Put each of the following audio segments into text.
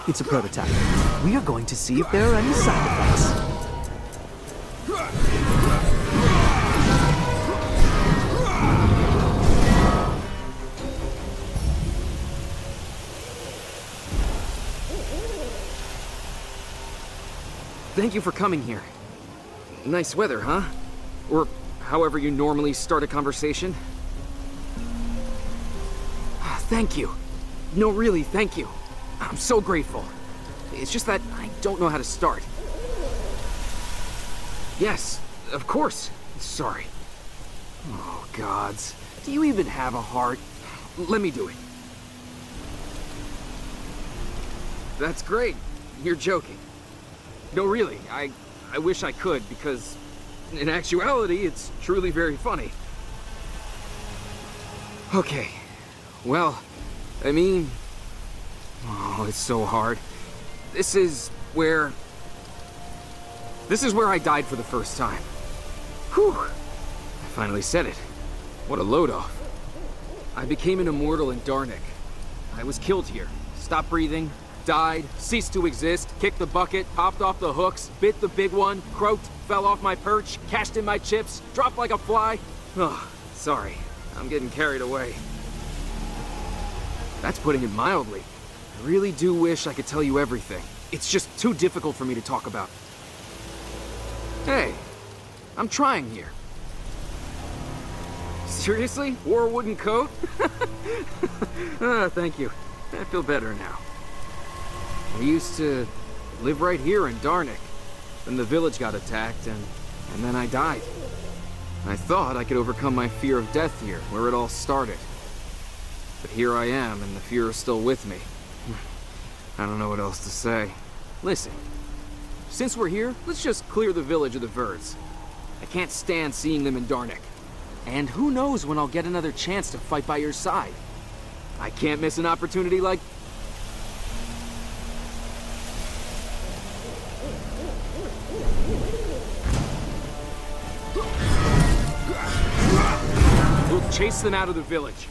It's a prototype. We are going to see if there are any side effects. Thank you for coming here. Nice weather, huh? Or however you normally start a conversation. Thank you. No, really, thank you. I'm so grateful. It's just that I don't know how to start. Yes, of course. Sorry. Oh, gods. Do you even have a heart? Let me do it. That's great. You're joking. No, really, I wish I could, because in actuality, it's truly very funny. Okay. Well, I mean... Oh, it's so hard. This is where I died for the first time. Whew. I finally said it. What a load off. I became an immortal in Darnik. I was killed here. Stopped breathing, died, ceased to exist, kicked the bucket, popped off the hooks, bit the big one, croaked, fell off my perch, cashed in my chips, dropped like a fly. Ugh, sorry. I'm getting carried away. That's putting it mildly. I really do wish I could tell you everything. It's just too difficult for me to talk about. Hey, I'm trying here. Seriously? Wore a wooden coat? Thank you. I feel better now. I used to live right here in Darnik. Then the village got attacked, and then I died. I thought I could overcome my fear of death here, where it all started. But here I am, and the fear is still with me. I don't know what else to say. Listen, since we're here, let's just clear the village of the Verds. I can't stand seeing them in Darnik. And who knows when I'll get another chance to fight by your side. I can't miss an opportunity like... We'll chase them out of the village.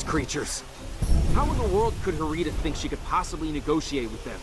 Creatures. How in the world could Harita think she could possibly negotiate with them?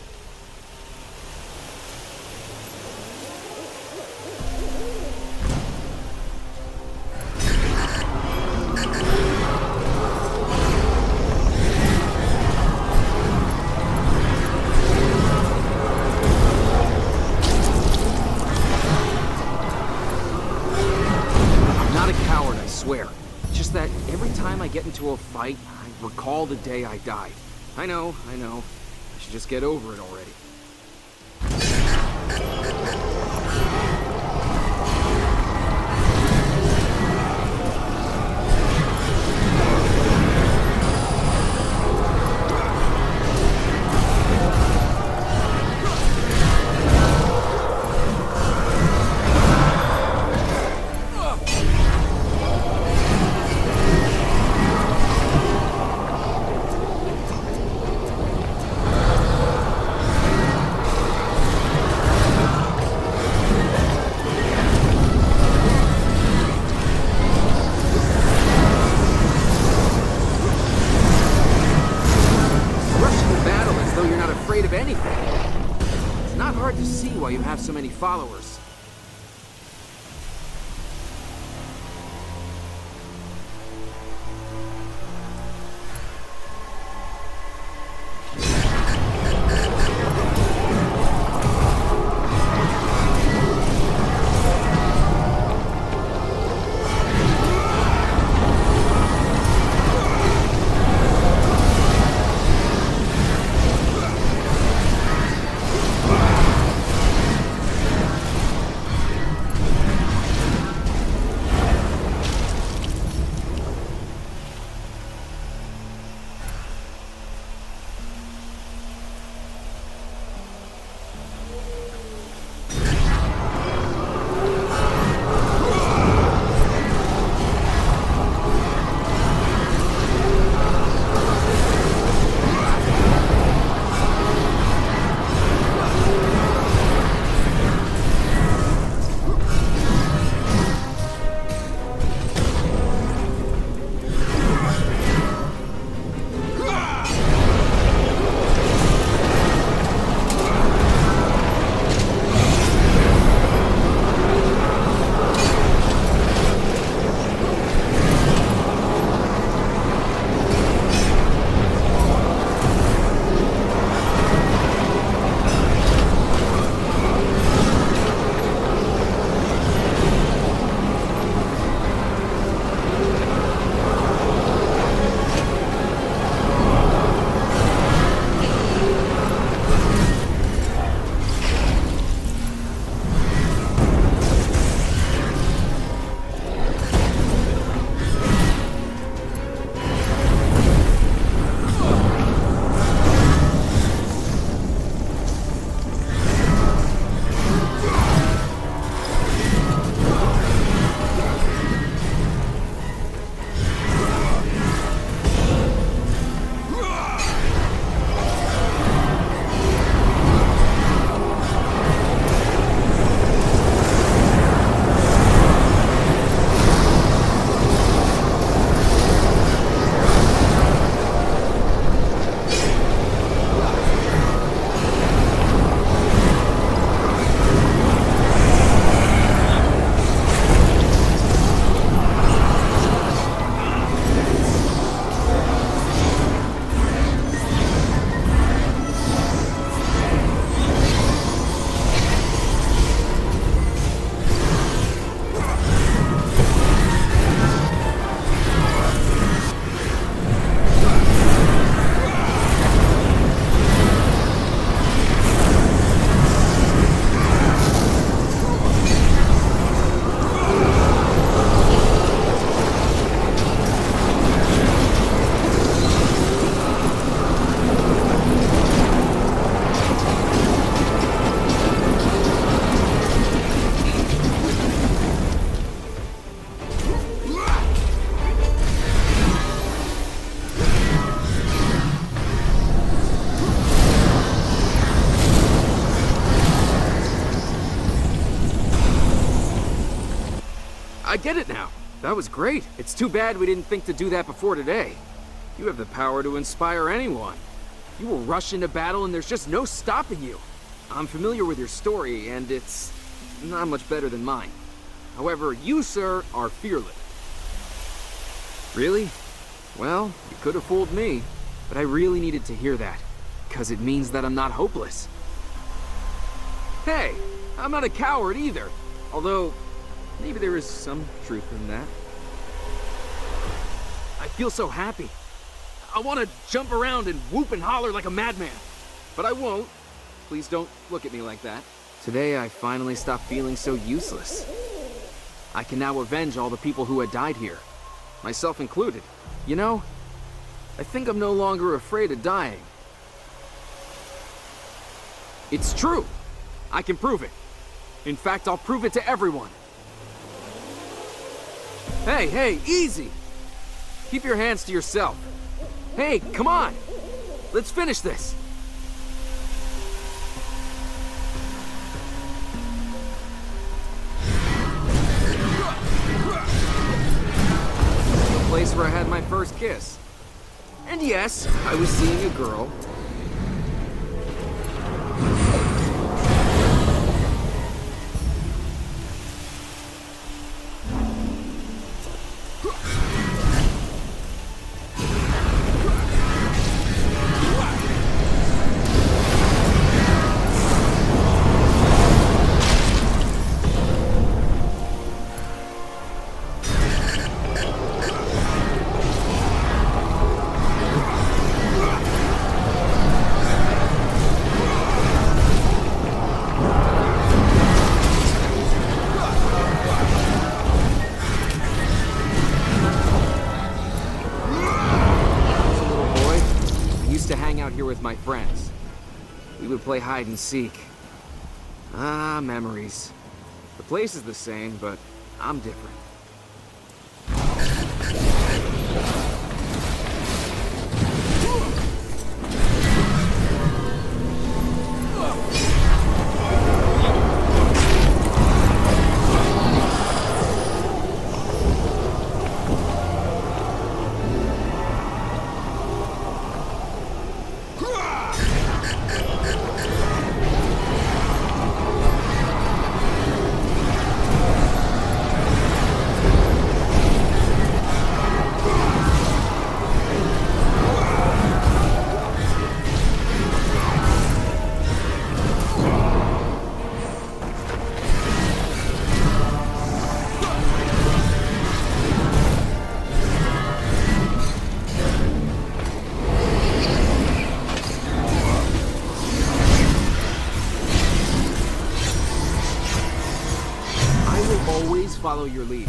I'm not a coward, I swear. Just that every time I get into a fight, I recall the day I died. I know. I should just get over it already. Why you have so many followers. I get it now. That was great. It's too bad we didn't think to do that before today. You have the power to inspire anyone. You will rush into battle and there's just no stopping you. I'm familiar with your story, and it's not much better than mine. However, you, sir, are fearless. Really? Well, you could have fooled me, but I really needed to hear that, because it means that I'm not hopeless. Hey, I'm not a coward either, although maybe there is some truth in that. I feel so happy. I want to jump around and whoop and holler like a madman, but I won't. Please don't look at me like that. Today, I finally stopped feeling so useless. I can now avenge all the people who had died here, myself included. You know, I think I'm no longer afraid of dying. It's true. I can prove it. In fact, I'll prove it to everyone. Hey, easy. Keep your hands to yourself. Hey, come on. Let's finish this. The place where I had my first kiss. And yes, I was seeing a girl. Here with my friends. We would play hide and seek. Ah, memories. The place is the same, but I'm different. Always follow your lead.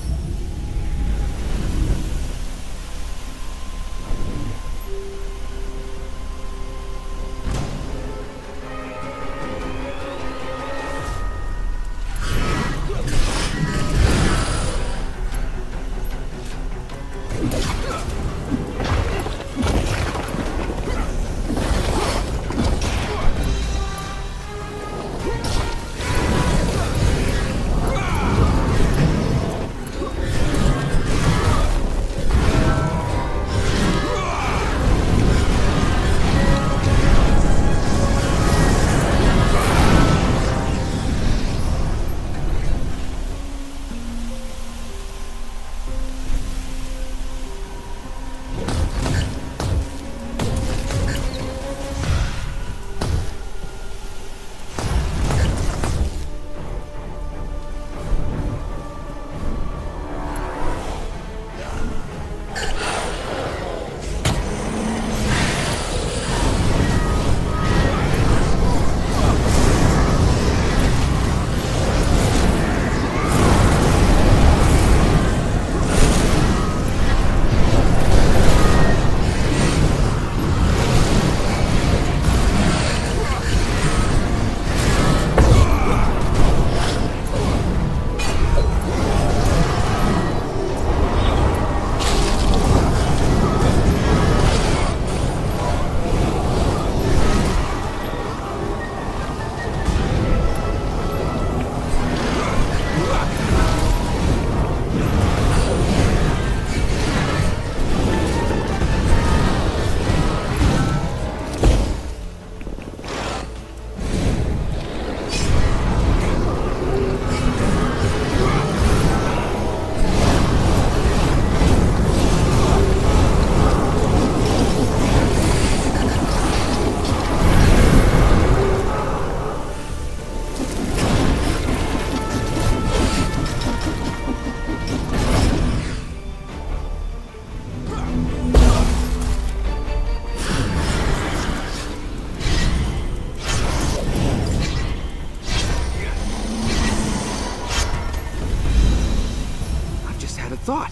thought.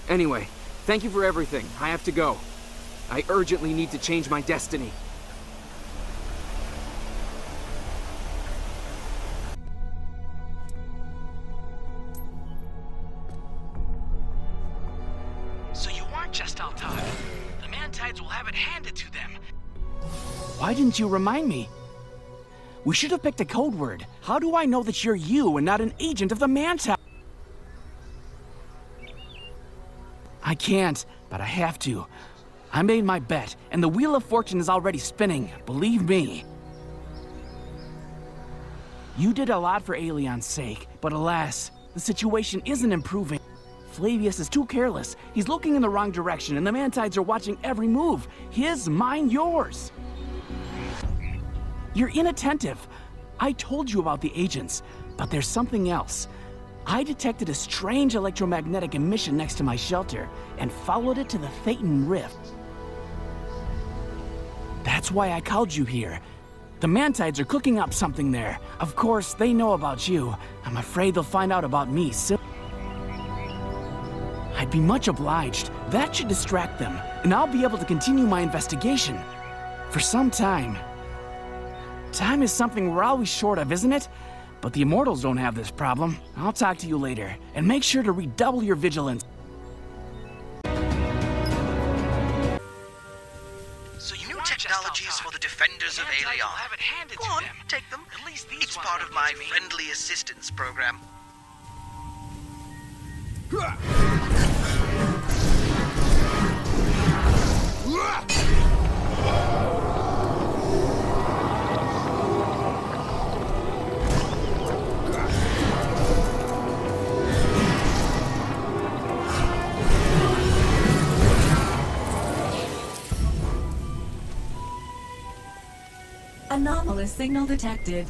Anyway, thank you for everything. I have to go. I urgently need to change my destiny. So you aren't just all talk. The mechanoids will have it handed to them. Why didn't you remind me? We should have picked a code word. How do I know that you're you and not an agent of the mechanoid? I can't, but I have to. I made my bet, and the Wheel of Fortune is already spinning, believe me. You did a lot for Alion's sake, but alas, the situation isn't improving. Flavius is too careless. He's looking in the wrong direction, and the mechanoids are watching every move. His, mine, yours. You're inattentive. I told you about the agents, but there's something else. I detected a strange electromagnetic emission next to my shelter and followed it to the Thetan Rift. That's why I called you here. The mechanoids are cooking up something there. Of course, they know about you. I'm afraid they'll find out about me soon. I'd be much obliged. That should distract them, and I'll be able to continue my investigation. For some time. Time is something we're always short of, isn't it? But the Immortals don't have this problem. I'll talk to you later, and make sure to redouble your vigilance. So you New aren't just technologies all talk. for the defenders The of mechanoids Aelion. will have it handed Go to on, them. take them. At least these It's ones part look of my to me. friendly assistance program. Anomalous signal detected.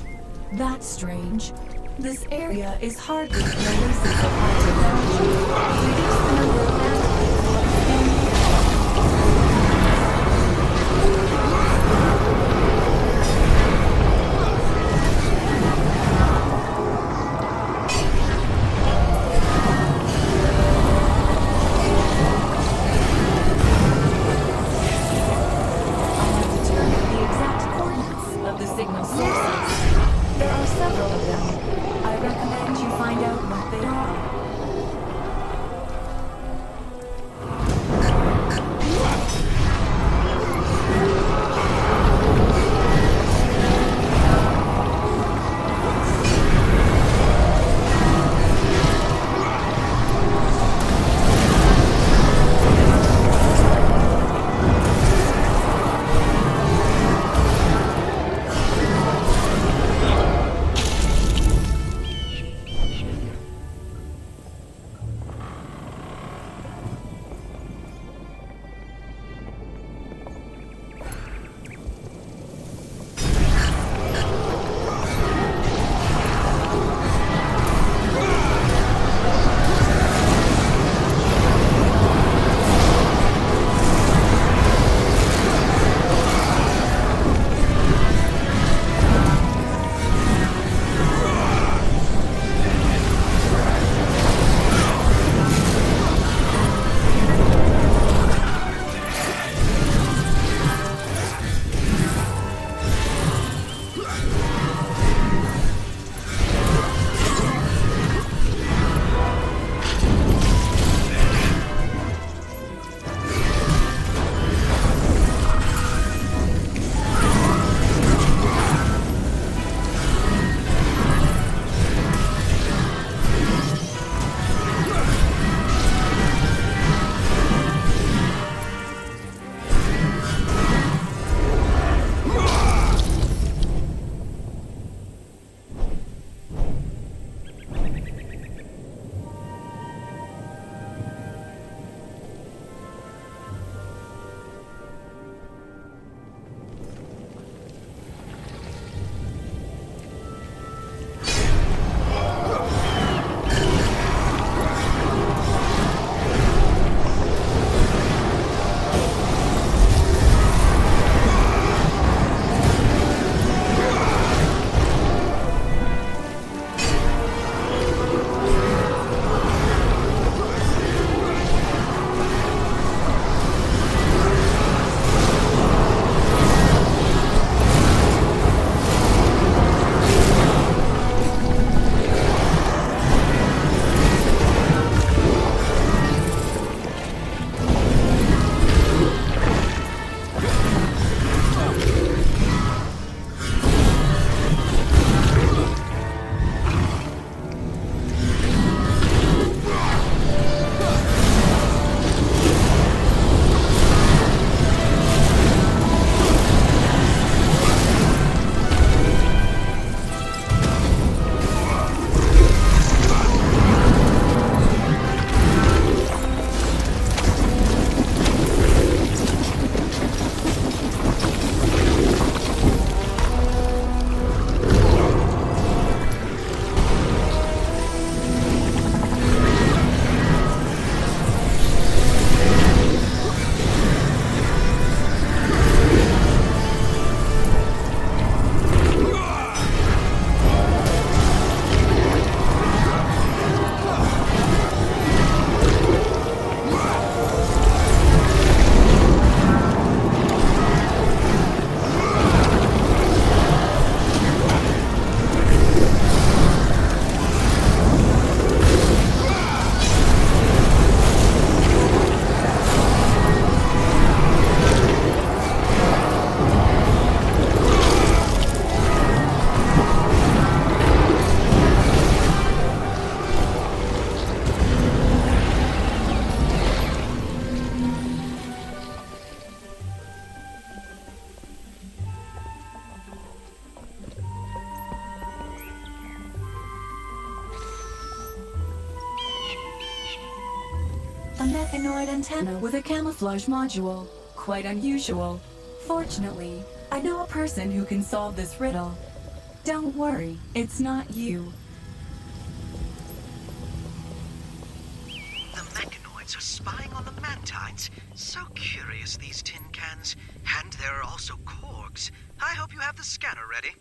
That's strange. This area is hardly an oasis of active energy. Reduce the number of A mechanoid antenna with a camouflage module. Quite unusual. Fortunately, I know a person who can solve this riddle. Don't worry, it's not you. The mechanoids are spying on the mantides. So curious, these tin cans. And there are also corgs. I hope you have the scanner ready.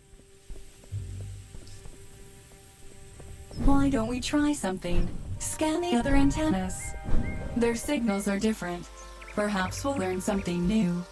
Why don't we try something? Scan the other antennas. Their signals are different. Perhaps we'll learn something new.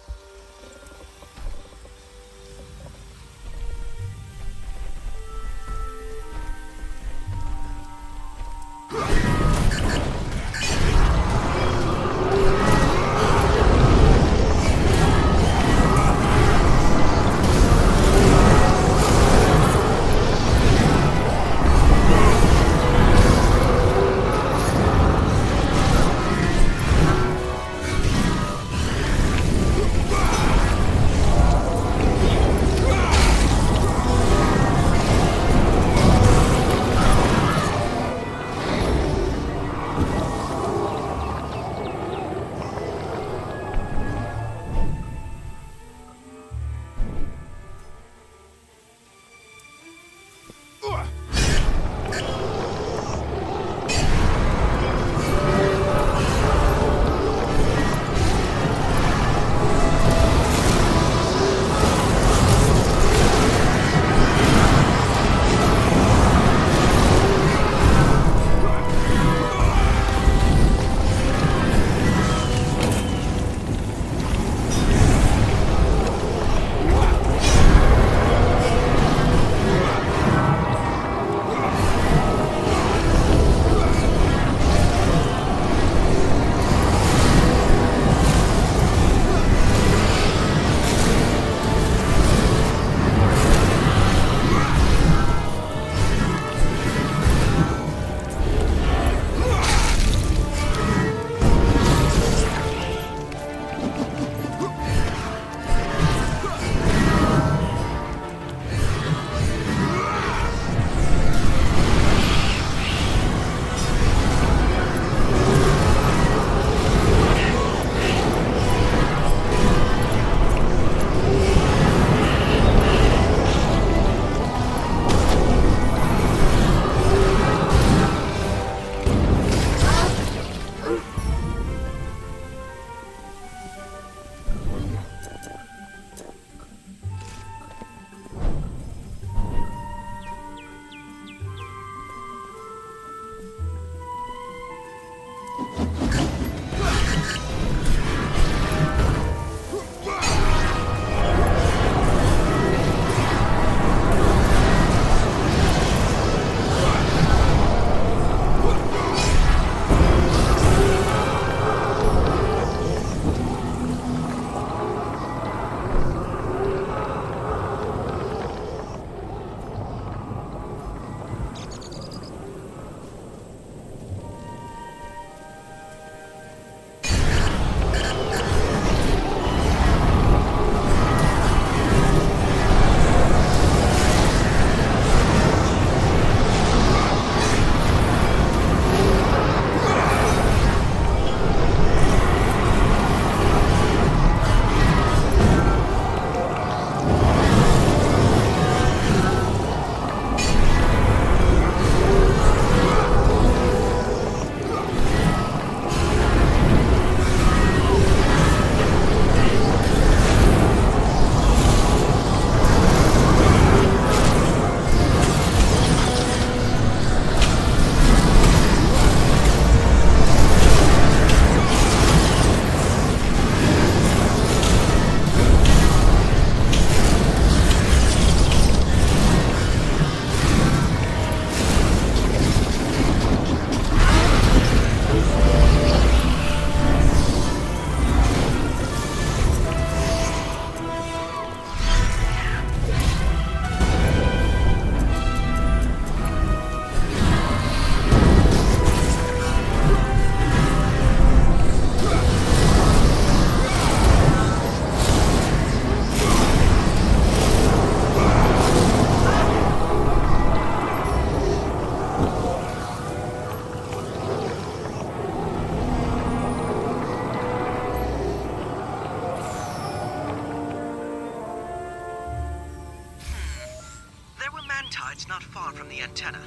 mantides not far from the antenna.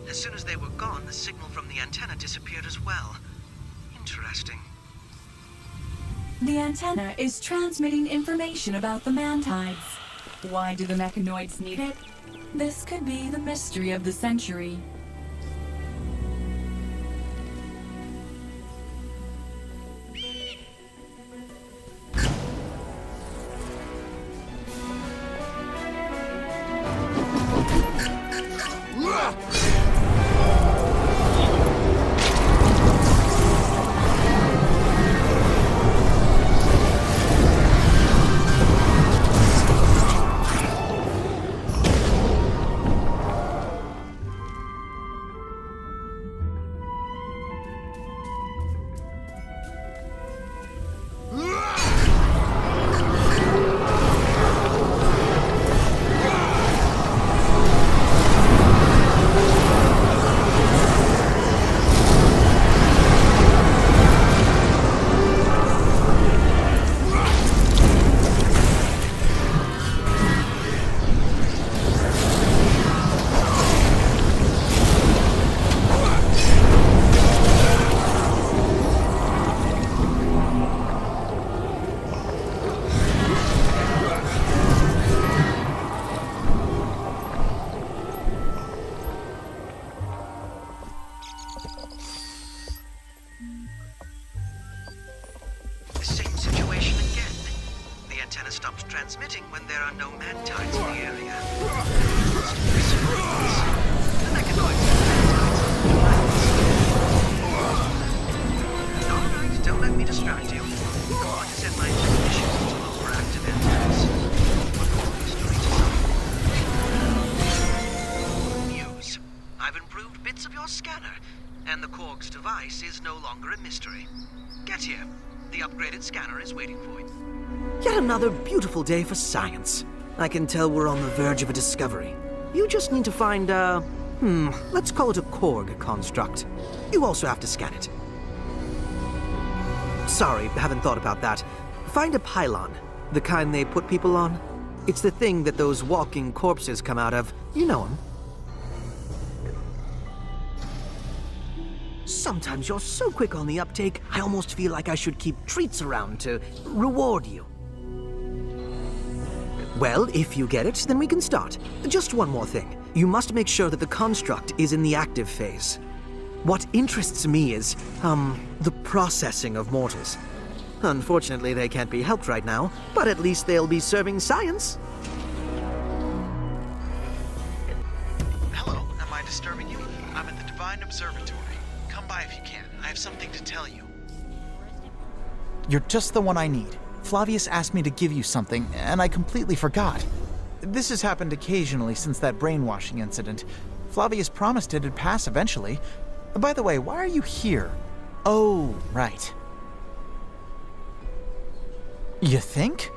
As soon as they were gone, the signal from the antenna disappeared as well. Interesting. The antenna is transmitting information about the mantides. Why do the mechanoids need it? This could be the mystery of the century. Same situation again. The antenna stops transmitting when there are no mantides in the area. The mechanoids and mantides. Alright, don't let me distract you. Go on to send my technicians to look for active antennas. News. I've improved bits of your scanner, and the Korg's device is no longer a mystery. Get here. The upgraded scanner is waiting for you. Yet another beautiful day for science. I can tell we're on the verge of a discovery. You just need to find let's call it a Korg construct. You also have to scan it. Sorry, haven't thought about that. Find a pylon, the kind they put people on. It's the thing that those walking corpses come out of. You know them. Sometimes you're so quick on the uptake, I almost feel like I should keep treats around to reward you. Well, if you get it, then we can start. Just one more thing. You must make sure that the construct is in the active phase. What interests me is, the processing of mortals. Unfortunately, they can't be helped right now, but at least they'll be serving science. Hello, am I disturbing you? I'm at the Divine Observatory. Come by if you can. I have something to tell you. You're just the one I need. Flavius asked me to give you something, and I completely forgot. This has happened occasionally since that brainwashing incident. Flavius promised it'd pass eventually. By the way, why are you here? Oh, right. You think?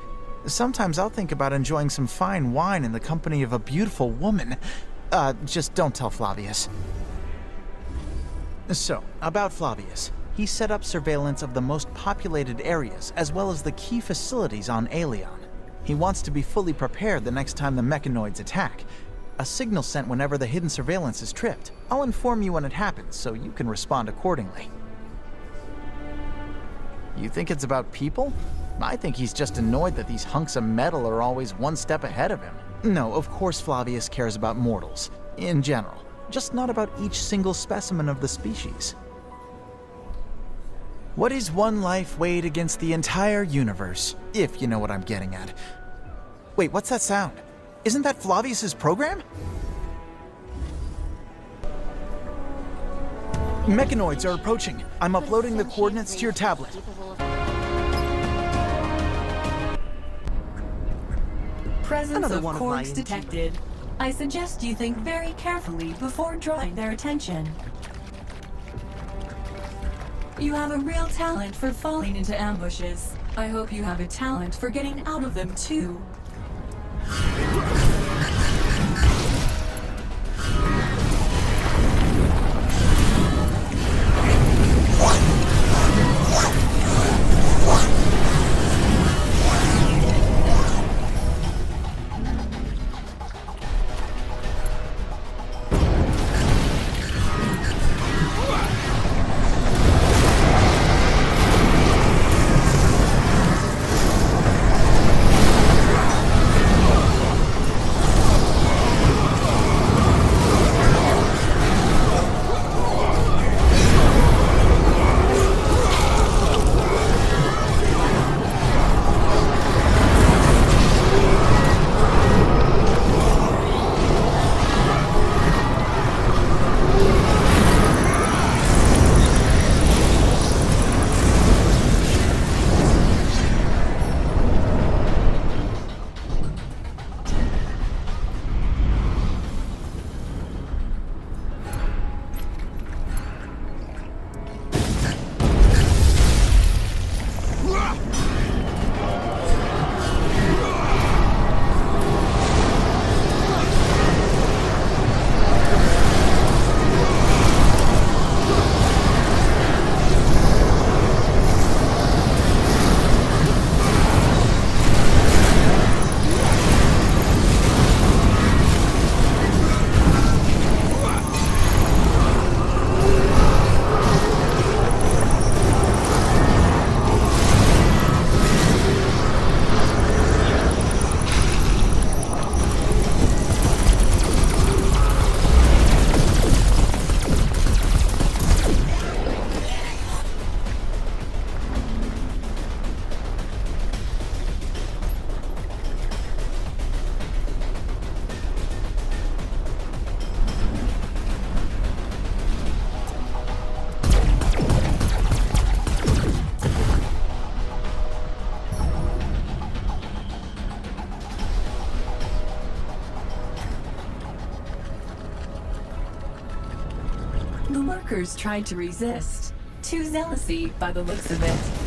Sometimes I'll think about enjoying some fine wine in the company of a beautiful woman. Just don't tell Flavius. So, about Flavius. He set up surveillance of the most populated areas, as well as the key facilities on Aelion. He wants to be fully prepared the next time the mechanoids attack. A signal sent whenever the hidden surveillance is tripped. I'll inform you when it happens, so you can respond accordingly. You think it's about people? I think he's just annoyed that these hunks of metal are always one step ahead of him. No, of course Flavius cares about mortals, in general. Just not about each single specimen of the species. What is one life weighed against the entire universe, if you know what I'm getting at? Wait, what's that sound? Isn't that Flavius's program? Mechanoids are approaching. I'm uploading the coordinates to your tablet. Presence Another of one of my Korgs detected. I suggest you think very carefully before drawing their attention. You have a real talent for falling into ambushes. I hope you have a talent for getting out of them too. The workers tried to resist. Too zealousy by the looks of it.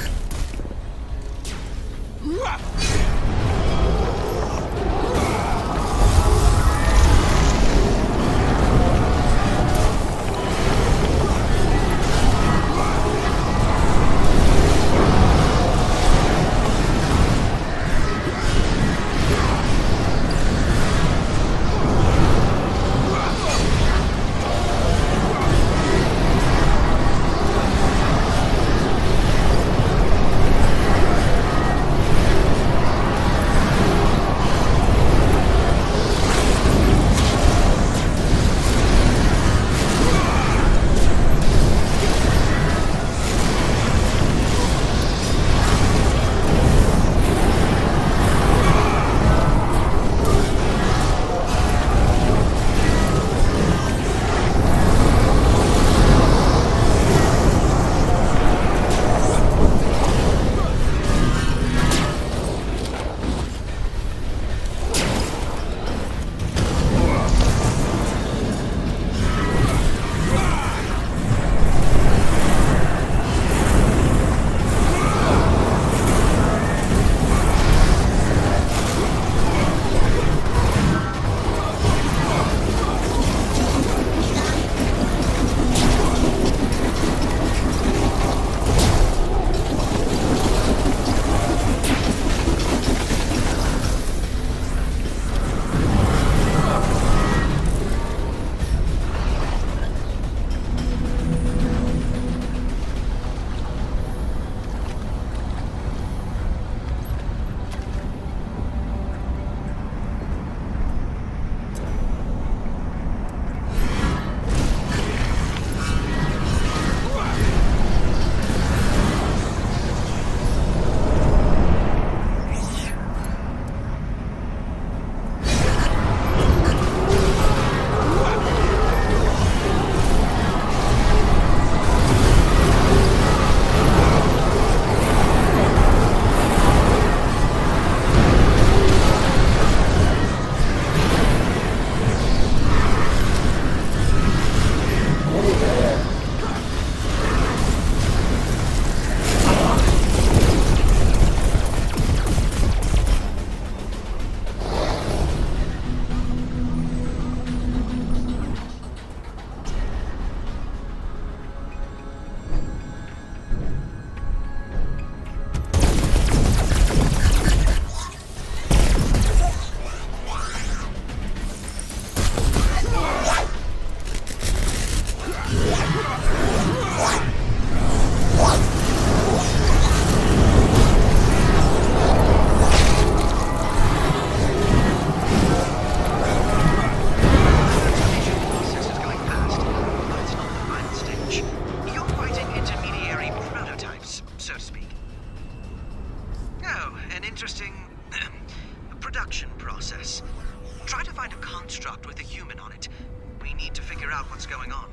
production process. Try to find a construct with a human on it. We need to figure out what's going on.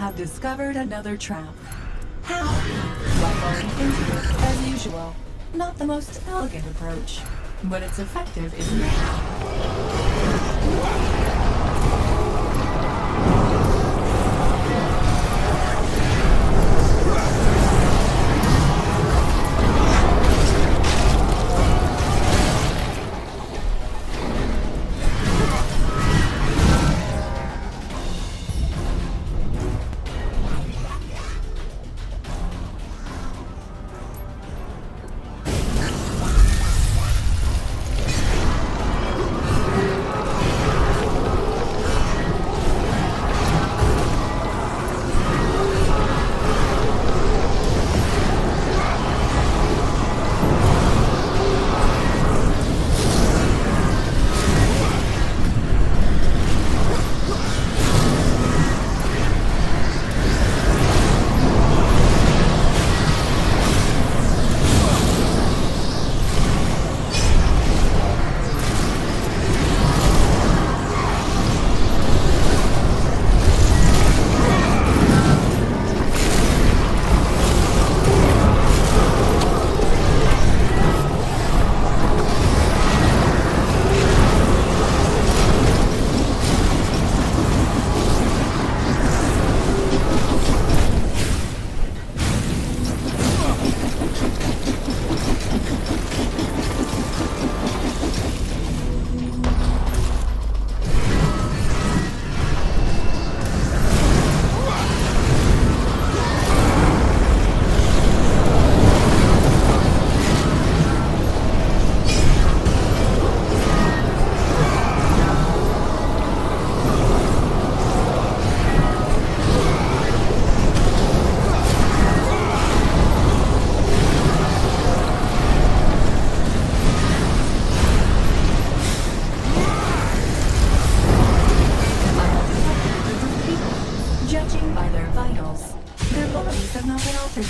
have discovered another trap. How? By falling into it, as usual. Not the most elegant approach, but it's effective, isn't it?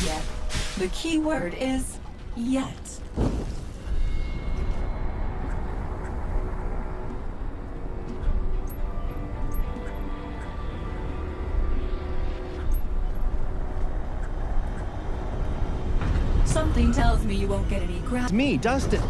Yet. The key word is yet. Something tells me you won't get any ground. It's me, Dustin.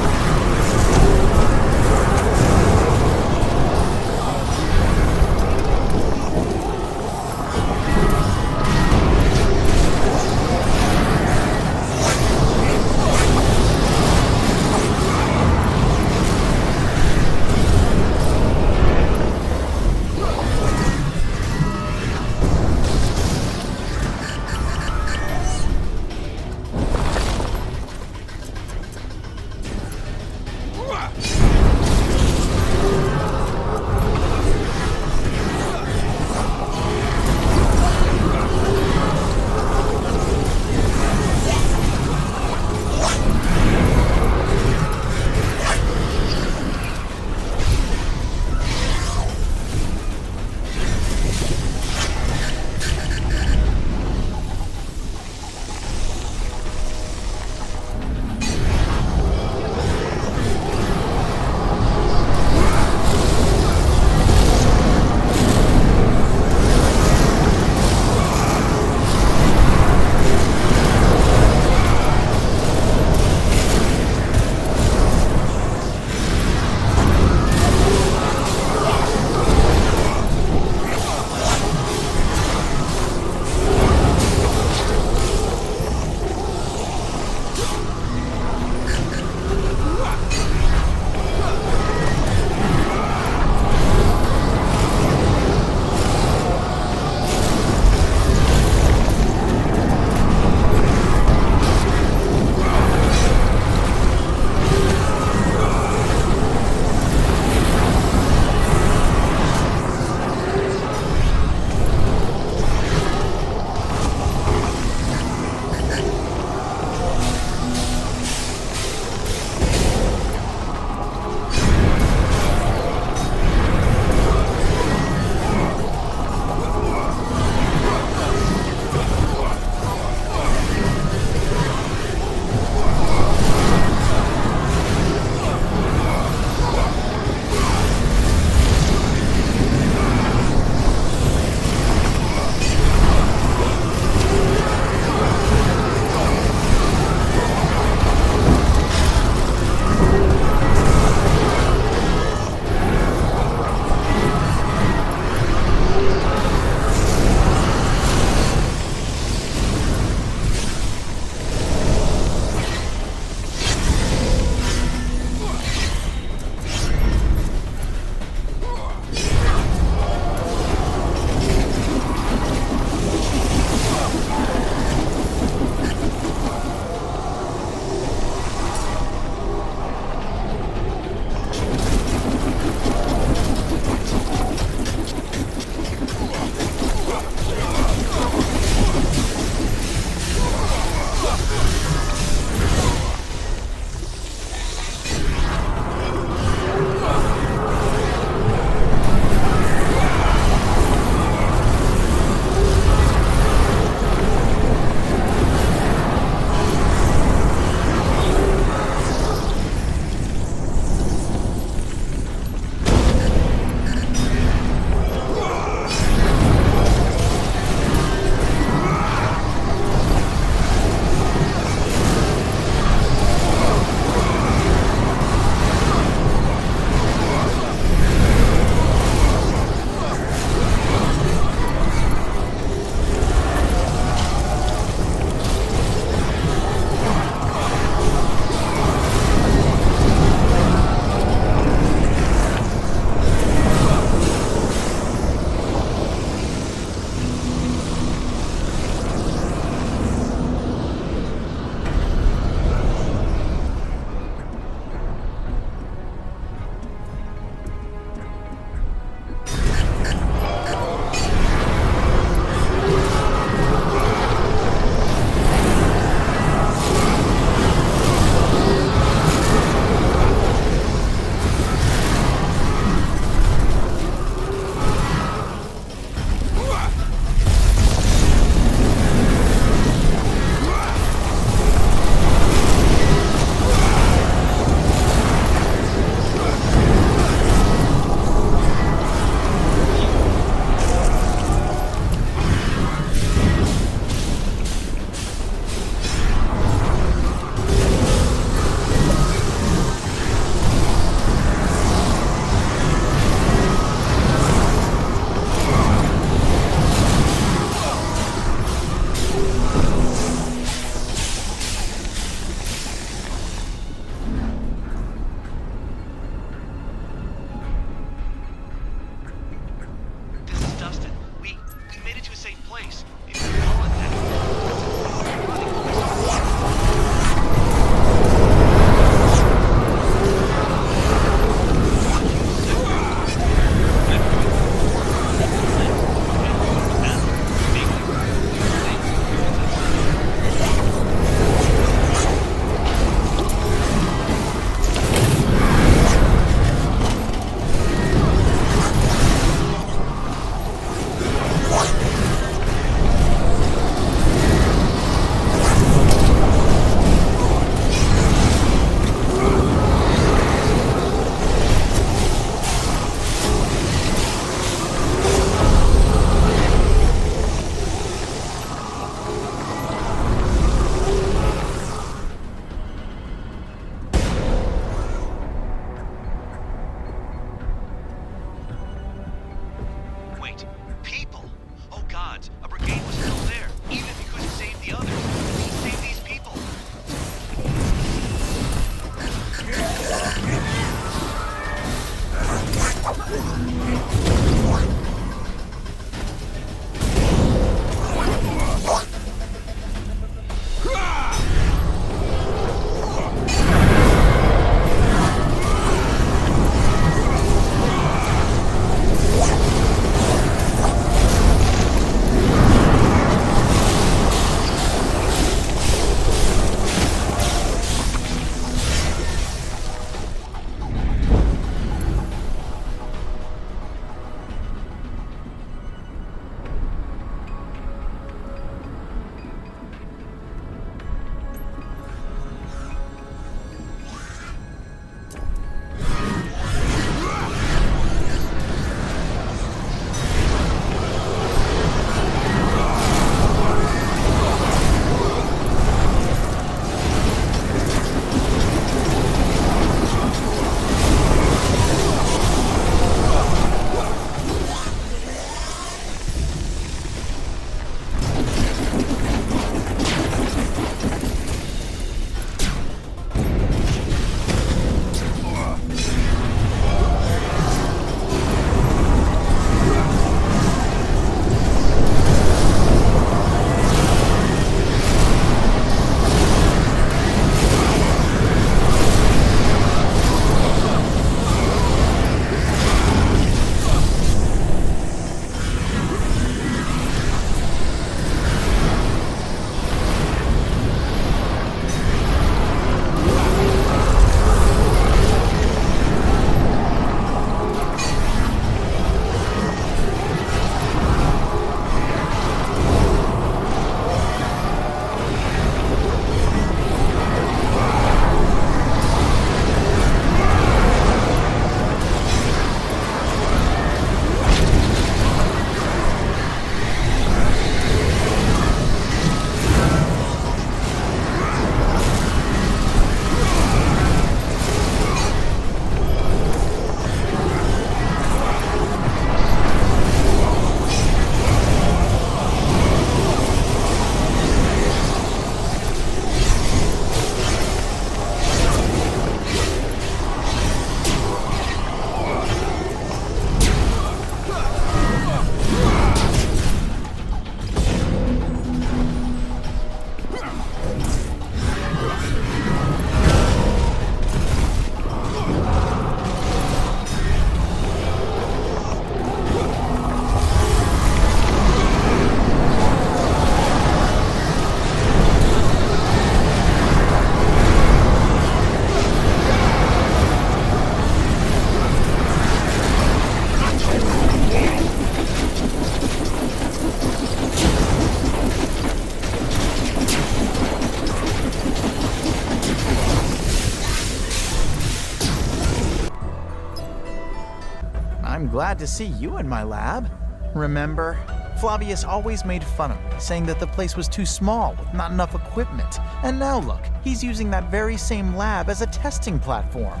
I'm glad to see you in my lab. Remember? Flavius always made fun of me, saying that the place was too small with not enough equipment. And now look, he's using that very same lab as a testing platform.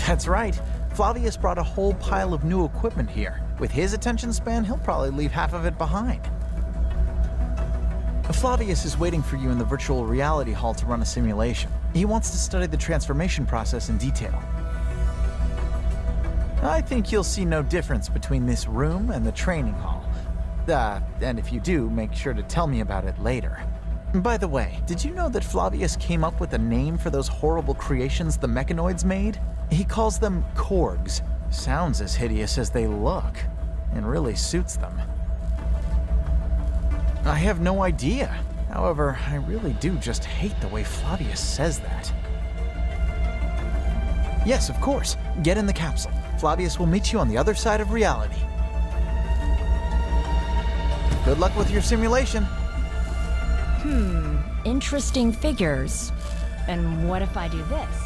That's right. Flavius brought a whole pile of new equipment here. With his attention span, he'll probably leave half of it behind. Flavius is waiting for you in the virtual reality hall to run a simulation. He wants to study the transformation process in detail. I think you'll see no difference between this room and the training hall. And if you do, make sure to tell me about it later. By the way, did you know that Flavius came up with a name for those horrible creations the mechanoids made? He calls them Korgs. Sounds as hideous as they look, and really suits them. I have no idea. However, I really do just hate the way Flavius says that. Yes, of course. Get in the capsule. Flavius will meet you on the other side of reality. Good luck with your simulation. Interesting figures. And what if I do this?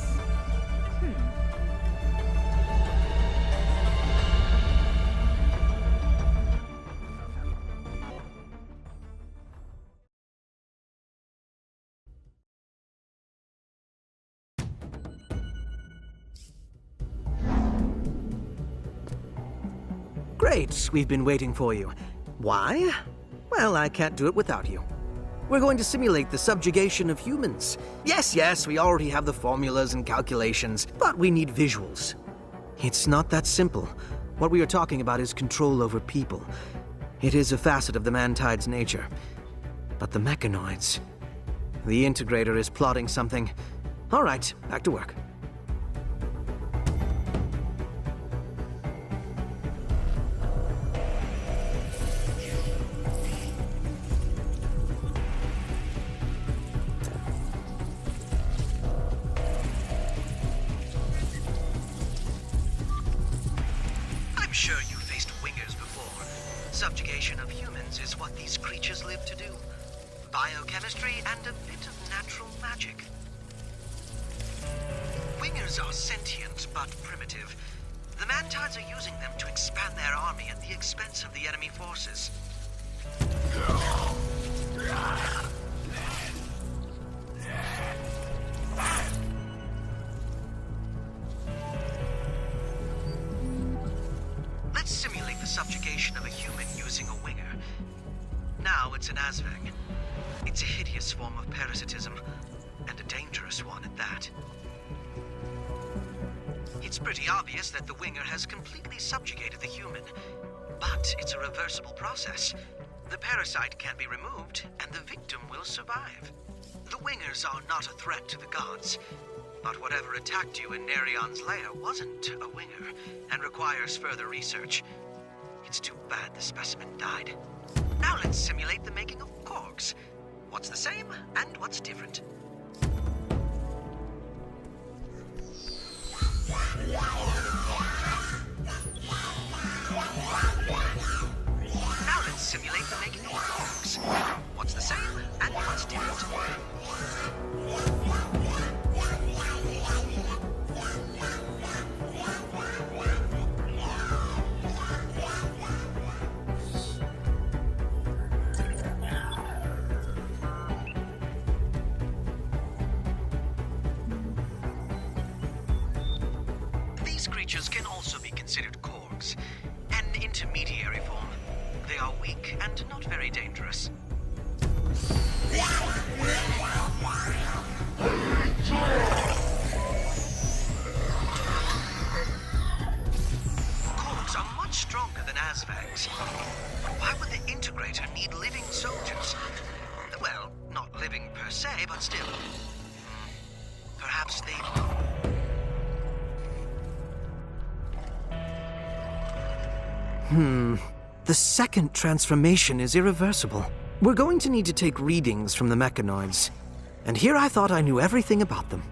Great, we've been waiting for you. Why? Well, I can't do it without you. We're going to simulate the subjugation of humans. Yes, we already have the formulas and calculations, but we need visuals. It's not that simple. What we are talking about is control over people. It is a facet of the Mantide's nature. But the mechanoids... The Integrator is plotting something. All right, back to work. I'm sure you faced wingers before. Subjugation of humans is what these creatures live to do. Biochemistry and a bit of natural magic. Wingers are sentient but primitive. The Mantides are using them to expand their army at the expense of the enemy forces. Let's simulate the subjugation of a human using a winger. Now it's an Azvang. It's a hideous form of parasitism, and a dangerous one at that. It's pretty obvious that the winger has completely subjugated the human, but it's a reversible process. The parasite can be removed, and the victim will survive. The wingers are not a threat to the gods, but whatever attacked you in Nerion's lair wasn't a winger, and requires further research. It's too bad the specimen died. Now let's simulate the making of Korgs. What's the same, and what's different? Now let's simulate the making of Korgs. What's the same, and what's different? These creatures can also be considered Korgs, an intermediary form. They are weak and not very dangerous. Korgs are much stronger than Azvangs. Why would the Integrator need living soldiers? Well, not living per se, but still. Perhaps they... The second transformation is irreversible. We're going to need to take readings from the mechanoids. And here I thought I knew everything about them.